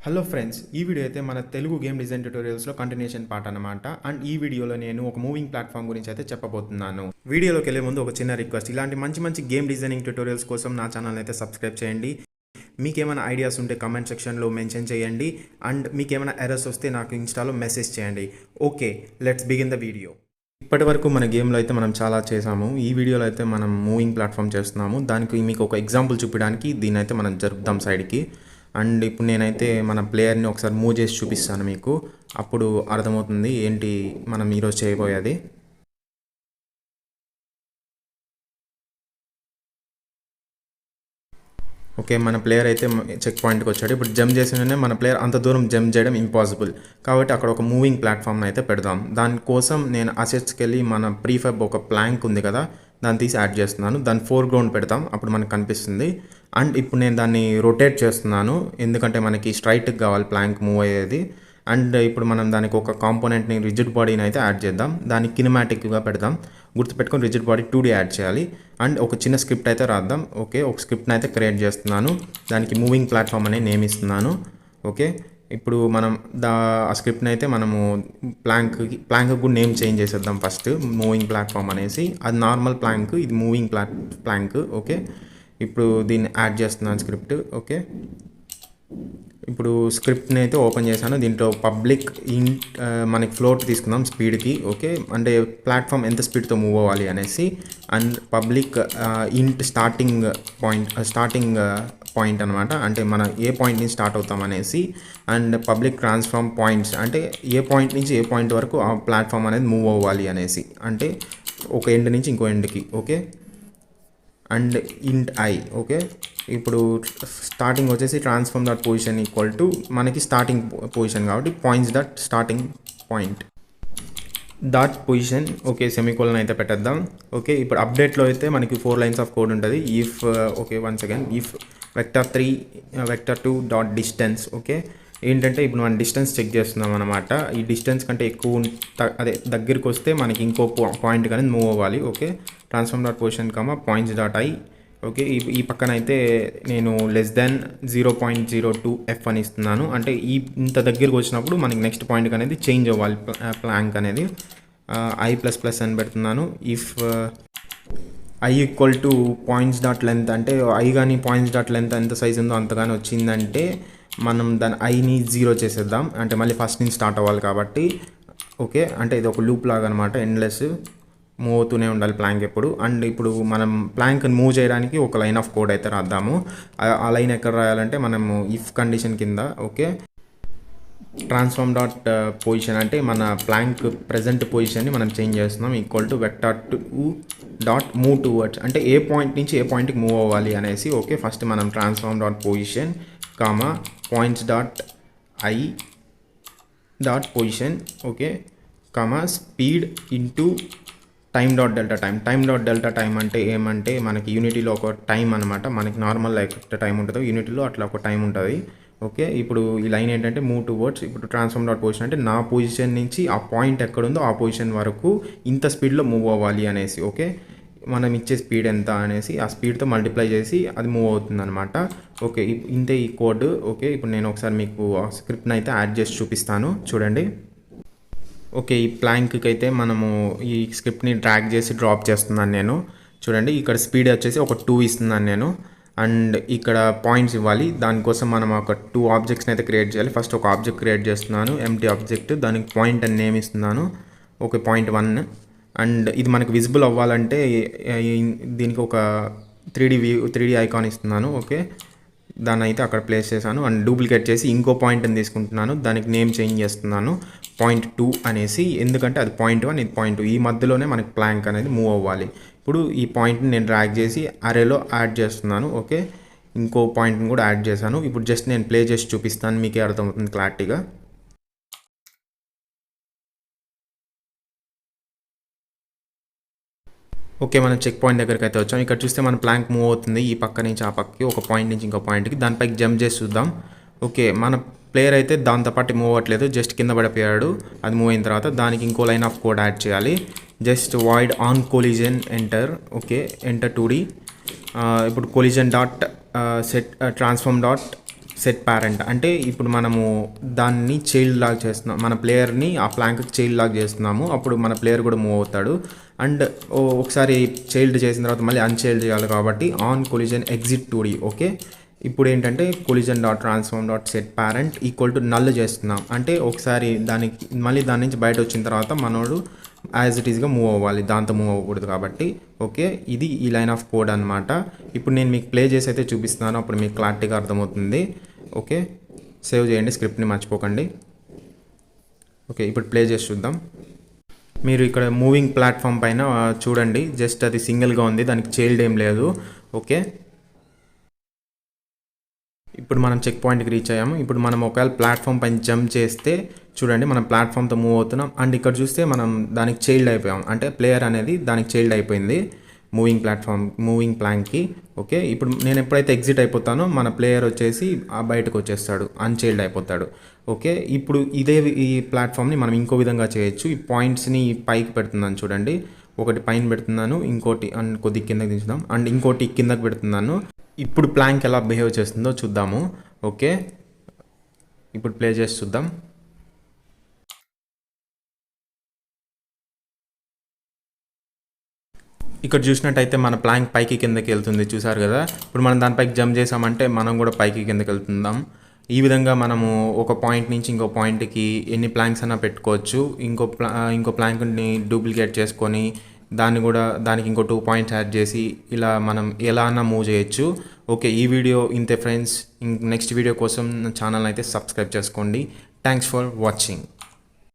Hello friends, ఈ video అయితే మన తెలుగు గేమ్ డిజైన్ ట్యుటోరియల్స్లో కంటిన్యూషన్ పార్ట్ అనమాట. అండ్ ఈ వీడియోలో నేను ఒక మూవింగ్ ప్లాట్ఫామ్ గురించి అయితే చెప్పబోతున్నాను. వీడియోలోకి వెళ్ళే ముందు ఒక చిన్న రిక్వెస్ట్, ఇలాంటి మంచి మంచి గేమ్ డిజైనింగ్ ట్యుటోరియల్స్ కోసం నా ఛానల్ అయితే సబ్స్క్రైబ్ చేయండి. మీకు ఏమైనా ఐడియాస్ ఉంటే కమెంట్ సెక్షన్లో మెన్షన్ చేయండి. అండ్ మీకు ఏమైనా ఎర్రర్స్ వస్తే నాకు ఇన్స్టాలో మెసేజ్ చేయండి. Okay, let's begin the video. ఇప్పటి వరకు మన గేమ్లో అయితే మనం చాలా చేసాము. ఈ వీడియోలో అయితే మనం మూవింగ్ ప్లాట్ఫామ్ చేస్తున్నాము. దానికి మీకు ఒక ఎగ్జాంపుల్ చూపించడానికి దీన్ని అయితే మనం జరుపుదాం సైడ్కి. అండ్ ఇప్పుడు నేనైతే మన ప్లేయర్ని ఒకసారి మూవ్ చేసి చూపిస్తాను మీకు, అప్పుడు అర్థమవుతుంది ఏంటి మనం ఈరోజు చేయబోయేది. ఓకే, మన ప్లేయర్ అయితే చెక్ పాయింట్కి వచ్చాడు. ఇప్పుడు జంప్ చేసిన మన ప్లేయర్ అంత దూరం జంప్ చేయడం ఇంపాసిబుల్, కాబట్టి అక్కడ ఒక మూవింగ్ ప్లాట్ఫామ్ని అయితే పెడదాం. దానికోసం నేను అసెట్స్కి వెళ్ళి మన ప్రీఫెబ్ ఒక ప్లాంక్ ఉంది కదా, దాన్ని తీసి యాడ్ చేస్తున్నాను. దాన్ని ఫోర్గ్రౌండ్ పెడతాం, అప్పుడు మనకు కనిపిస్తుంది. అండ్ ఇప్పుడు నేను దాన్ని రొటేట్ చేస్తున్నాను, ఎందుకంటే మనకి స్ట్రైట్కి కావాలి ప్లాంక్ మూవ్ అయ్యేది. అండ్ ఇప్పుడు మనం దానికి ఒక కాంపోనెంట్ని రిజిడ్ బాడీని అయితే యాడ్ చేద్దాం. దాన్ని కినమాటిక్గా పెడదాం. గుర్తుపెట్టుకొని రిజిడ్ బాడీ 2D యాడ్ చేయాలి. అండ్ ఒక చిన్న స్క్రిప్ట్ అయితే రాద్దాం. ఓకే, ఒక స్క్రిప్ట్ని అయితే క్రియేట్ చేస్తున్నాను. దానికి మూవింగ్ ప్లాట్ఫామ్ అనే నేమ్ ఇస్తున్నాను. ఓకే, ఇప్పుడు మనం ఆ స్క్రిప్ట్ని అయితే మనము ప్లాంక్ కూడా నేమ్ చేంజ్ చేసేద్దాం. ఫస్ట్ మూవింగ్ ప్లాట్ఫామ్ అనేసి, అది నార్మల్ ప్లాంక్, ఇది మూవింగ్ ప్లాంక్. ఓకే, ఇప్పుడు దీన్ని యాడ్ చేస్తున్నాను స్క్రిప్ట్. ఓకే, ఇప్పుడు స్క్రిప్ట్ని అయితే ఓపెన్ చేశాను. దీంట్లో పబ్లిక్ ఇంట్ మనకి ఫ్లోట్ తీసుకుందాం స్పీడ్కి. ఓకే, అంటే ప్లాట్ఫామ్ ఎంత స్పీడ్తో మూవ్ అవ్వాలి అనేసి. అండ్ పబ్లిక్ ఇంట్ స్టార్టింగ్ పాయింట్ అనమాట, అంటే మనం ఏ పాయింట్ నుంచి స్టార్ట్ అవుతాం అనేసి. అండ్ పబ్లిక్ ట్రాన్స్ఫార్మ్ పాయింట్స్, అంటే ఏ పాయింట్ నుంచి ఏ పాయింట్ వరకు ఆ ప్లాట్ఫామ్ అనేది మూవ్ అవ్వాలి అనేసి, అంటే ఒక ఎండ్ నుంచి ఇంకో ఎండ్కి. ఓకే, అండ్ ఇంట్ ఐ. ఓకే, ఇప్పుడు స్టార్టింగ్ వచ్చేసి transform dot position equal to మనకి స్టార్టింగ్ పొజిషన్ కాబట్టి points dot starting point dot position. Okay, semicolon అయితే పెట్టేద్దాం. ఓకే, ఇప్పుడు అప్డేట్లో అయితే మనకి 4 లైన్స్ ఆఫ్ కోడ్ ఉంటుంది. If okay, once again if vector3 vector2 dot distance. Okay, ఏంటంటే ఇప్పుడు మనం డిస్టెన్స్ చెక్ చేస్తున్నాం అనమాట. ఈ డిస్టెన్స్ కంటే ఎక్కువ అదే దగ్గరికి వస్తే మనకి ఇంకో పాయింట్ కానీ మూవ్ అవ్వాలి. Okay, transform dot position points dot I. Okay, ఈ పక్కన అయితే నేను లెస్ దాన్ 0.02 ఎఫ్ అని ఇస్తున్నాను. అంటే ఇంత దగ్గరికి వచ్చినప్పుడు మనకి నెక్స్ట్ పాయింట్ అనేది చేంజ్ అవ్వాలి ప్లాంక్ అనేది. ఐ ప్లస్ ప్లస్ అని పెడుతున్నాను. If I equal to points dot length, అంటే ఐ కానీ పాయింట్స్ డాట్ లెంత్ ఎంత సైజ్ ఉందో అంతగానే వచ్చిందంటే మనం దాని ఐని 0 చేసేద్దాం. అంటే మళ్ళీ ఫస్ట్ నుంచి స్టార్ట్ అవ్వాలి కాబట్టి. ఓకే, అంటే ఇది ఒక లూప్ లాగా అనమాట, ఎండ్లెస్ మూవ్ అవుతూనే ఉండాలి ప్లాంక్ ఎప్పుడు. అండ్ ఇప్పుడు మనం ప్లాంక్ని మూవ్ చేయడానికి ఒక లైన్ ఆఫ్ కోడ్ అయితే రాద్దాము. ఆ లైన్ ఎక్కడ రాయాలంటే మనము ఇఫ్ కండిషన్ కింద. ఓకే, ట్రాన్స్ఫార్మ్ డాట్ పొజిషన్, అంటే మన ప్లాంక్ ప్రజెంట్ పొజిషన్ని మనం చేంజ్ చేస్తున్నాం, equal to vector2 dot move towards, అంటే ఏ పాయింట్ నుంచి ఏ పాయింట్కి మూవ్ అవ్వాలి అనేసి. ఓకే, ఫస్ట్ మనం transform dot position points dot I dot position. Okay, speed into time dot delta time అంటే ఏమంటే మనకి యూనిటీలో ఒక టైం అనమాట. మనకి నార్మల్ లైక్ టైం ఉంటుంది, యూనిటీలో అట్లా ఒక టైం ఉంటుంది. ఓకే, ఇప్పుడు ఈ లైన్ ఏంటంటే మూవ్ టువర్డ్స్. ఇప్పుడు ట్రాన్స్ఫార్మ్ డాట్ పొజిషన్ అంటే నా పొజిషన్ నుంచి ఆ పాయింట్ ఎక్కడుందో ఆ పొజిషన్ వరకు ఇంత స్పీడ్లో మూవ్ అవ్వాలి అనేసి. ఓకే, మనం ఇచ్చే స్పీడ్ ఎంత అనేసి ఆ స్పీడ్తో మల్టిప్లై చేసి అది మూవ్ అవుతుంది అనమాట. ఓకే, ఇంతే ఈ కోడ్. ఓకే, ఇప్పుడు నేను ఒకసారి మీకు ఆ స్క్రిప్ట్ని అయితే యాడ్ చేసి చూపిస్తాను, చూడండి. ఓకే, ఈ ప్లాంక్కి అయితే మనము ఈ స్క్రిప్ట్ని డ్రాగ్ చేసి డ్రాప్ చేస్తున్నాను నేను. చూడండి, ఇక్కడ స్పీడ్ వచ్చేసి ఒక 2 ఇస్తున్నాను నేను. అండ్ ఇక్కడ పాయింట్స్ ఇవ్వాలి. దానికోసం మనం ఒక 2 ఆబ్జెక్ట్స్ని అయితే క్రియేట్ చేయాలి. ఫస్ట్ ఒక ఆబ్జెక్ట్ క్రియేట్ చేస్తున్నాను, ఎంటీ ఆబ్జెక్ట్. దానికి పాయింట్ అని నేమ్ ఇస్తున్నాను. Okay, point 1. అండ్ ఇది మనకు విజిబుల్ అవ్వాలంటే దీనికి ఒక 3D ఐకాన్ ఇస్తున్నాను. ఓకే, దాన్ని అయితే అక్కడ ప్లేస్ చేశాను. అండ్ డూప్లికేట్ చేసి ఇంకో పాయింట్ని తీసుకుంటున్నాను, దానికి నేమ్ చేంజ్ చేస్తున్నాను పాయింట్ 2 అనేసి. ఎందుకంటే అది పాయింట్ 1, ఇది పాయింట్ 2, ఈ మధ్యలోనే మనకి ప్లాంక్ అనేది మూవ్ అవ్వాలి. ఇప్పుడు ఈ పాయింట్ని నేను డ్రాగ్ చేసి అరేలో యాడ్ చేస్తున్నాను. ఓకే, ఇంకో పాయింట్ని కూడా యాడ్ చేశాను. ఇప్పుడు జస్ట్ నేను ప్లే చేసి చూపిస్తాను, మీకే అర్థమవుతుంది క్లారిటీగా. ఓకే, మనం చెక్ పాయింట్ దగ్గరికి అయితే వచ్చాం. ఇక్కడ చూస్తే మన ప్లాంక్ మూవ్ అవుతుంది ఈ పక్క నుంచి ఆ పక్కకి, ఒక పాయింట్ నుంచి ఇంకో పాయింట్కి. దానిపైకి జంప్ చేసి చూద్దాం. ఓకే, మన ప్లేయర్ అయితే దాంతోపాటు మూవ్ అవ్వట్లేదు, జస్ట్ కింద పడిపోయాడు. అది మూవ్ అయిన తర్వాత దానికి ఇంకో లైన్ ఆఫ్ కోడ్ యాడ్ చేయాలి. Just void on collision enter. Okay, enter 2D. ఇప్పుడు collision dot set transform dot set parent అంటే ఇప్పుడు మనము దాన్ని చైల్డ్ లాగా చేస్తున్నాం, మన ప్లేయర్ని ఆ ప్లాంక్కి చైల్డ్ లాగా చేస్తున్నాము, అప్పుడు మన ప్లేయర్ కూడా మూవ్ అవుతాడు. అండ్ ఒకసారి చైల్డ్ చేసిన తర్వాత మళ్ళీ అన్చైల్డ్ చేయాలి కాబట్టి on collision exit 2D. Okay, ఇప్పుడు ఏంటంటే collision dot transform dot set parent equal to null చేస్తున్నాం, అంటే ఒకసారి దానికి మళ్ళీ దాని నుంచి బయట వచ్చిన తర్వాత మనోడు యాజ్ ఇట్ ఈస్గా మూవ్ అవ్వాలి, దాంతో మూవ్ అవ్వకూడదు కాబట్టి. ఓకే, ఇది ఈ లైన్ ఆఫ్ కోడ్ అనమాట. ఇప్పుడు నేను మీకు ప్లే చేసి అయితే చూపిస్తున్నాను, అప్పుడు మీకు క్లారిటీగా అర్థమవుతుంది. ఓకే, సేవ్ చేయండి, స్క్రిప్ట్ని మర్చిపోకండి. ఓకే, ఇప్పుడు ప్లే చేసి చూద్దాం. మీరు ఇక్కడ మూవింగ్ ప్లాట్ఫామ్ పైన చూడండి, జస్ట్ అది సింగిల్గా ఉంది, దానికి చైల్డ్ ఏం లేదు. ఓకే, ఇప్పుడు మనం చెక్ పాయింట్కి రీచ్ అయ్యాము. ఇప్పుడు మనం ఒకవేళ ప్లాట్ఫామ్ పైన జంప్ చేస్తే చూడండి, మనం ప్లాట్ఫామ్తో మూవ్ అవుతున్నాం. అండ్ ఇక్కడ చూస్తే మనం దానికి చైల్డ్ అయిపోయాం, అంటే ప్లేయర్ అనేది దానికి చైల్డ్ అయిపోయింది మూవింగ్ ప్లాంక్కి. ఓకే, ఇప్పుడు నేను ఎప్పుడైతే ఎగ్జిట్ అయిపోతానో మన ప్లేయర్ వచ్చేసి బయటకు వచ్చేస్తాడు, అన్చైల్డ్ అయిపోతాడు. ఓకే, ఇప్పుడు ఈ ప్లాట్ఫామ్ని మనం ఇంకో విధంగా చేయొచ్చు. ఈ పాయింట్స్ని పైకి పెడుతున్నాను చూడండి, ఒకటి పైన పెడుతున్నాను, ఇంకోటి అండ్ కొద్ది కిందకి దించుదాం, అండ్ ఇంకోటి కిందకి పెడుతున్నాను. ఇప్పుడు ప్లాంక్ ఎలా బిహేవ్ చేస్తుందో చూద్దాము. ఓకే, ఇప్పుడు ప్లే చేసి చూద్దాం. ఇక్కడ చూసినట్టయితే మన ప్లాంక్ పైకి కిందకి వెళ్తుంది, చూసారు కదా. ఇప్పుడు మనం దానిపైకి జంప్ చేసామంటే మనం కూడా పైకి కిందకి వెళ్తుందాం. ఈ విధంగా మనము ఒక పాయింట్ నుంచి ఇంకో పాయింట్కి ఎన్ని ప్లాంక్స్ అయినా పెట్టుకోవచ్చు. ఇంకో ప్లాంక్ని డూప్లికేట్ చేసుకొని దానికి ఇంకో 2 పాయింట్స్ యాడ్ చేసి ఇలా మనం ఎలా అన్నా మూవ్ చేయొచ్చు. ఓకే, ఈ వీడియో ఇంతే ఫ్రెండ్స్. నెక్స్ట్ వీడియో కోసం నా ఛానల్ అయితే సబ్స్క్రైబ్ చేసుకోండి. Thanks for watching.